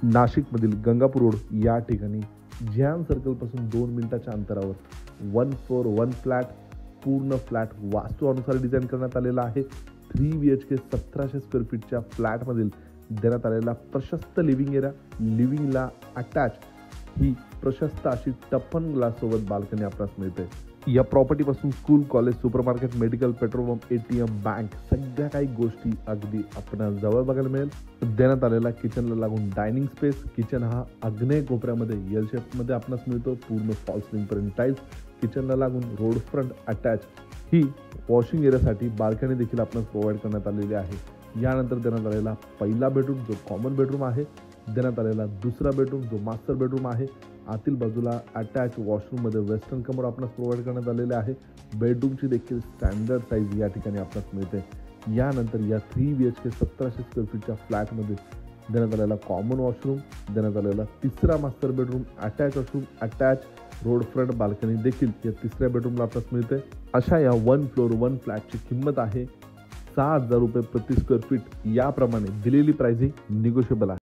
नाशिकमधील गंगापूर रोड या ठिकाणी झॅन सर्कलपासून 2 मिनिटाच्या अंतरावर 1 फ्लोअर 1 फ्लॅट, पूर्ण फ्लॅट वास्तूनुसार डिझाईन करण्यात आलेला आहे। 3 BHK 1700 स्क्वेअर फीटच्या फ्लॅटमधील देण्यात आलेला प्रशस्त लिव्हिंग एरिया, लिव्हिंगला अटॅच ही प्रशस्त अशी टप्पन ग्लास सोबत बाल्कनी आपल्यास मिळते। या प्रॉपर्टीपासून school, college, supermarket, medical, petrol pump, ATM, bank सगळ्या काही गोष्टी अगदी आपणास जवळ बघायला मिळेल। देण्यात आलेला किचनला लागून डायनिंग स्पेस, किचन हा आग्नेय कोपऱ्यामध्ये एल शेपमध्ये आपणास मिळतो। पूर्ण फॉल सीलिंग पर्यंत टाइल्स, किचनला लागून रोड फ्रंट अटॅच ही वॉशिंग एरियासाठी बाल्कनी देखील आपणास प्रोव्हाइड करण्यात आलेली आहे। यानंतर देण्यात आलेला पहिला बेडरूम जो कॉमन बेडरूम आहे, देण्यात आलेला दुसरा बेडरूम जो मास्टर बेडरूम आहे, आतील बाजूला अटॅच वॉशरूममध्ये वेस्टर्न कमोड आपणास प्रोव्हाइड करण्यात आलेले आहे। बेडरूमची देखील स्टँडर्ड साईज या ठिकाणी आपणास मिळते। यानंतर या 3 BHK 1700 स्क्वेअर फीटच्या फ्लॅटमध्ये देण्यात आलेला कॉमन वॉशरूम, देण्यात आलेला तिसरा master bedroom, attach washroom, attach road front balcony देखील या तिसऱ्या बेडरूमला आपल्यास मिळते। अशा या 1 फ्लोअर 1 फ्लॅटची किंमत आहे 6,000 रुपये प्रति स्क्वेअर फीट। याप्रमाणे दिलेली प्राइसिंग निगोशिएबल आहे।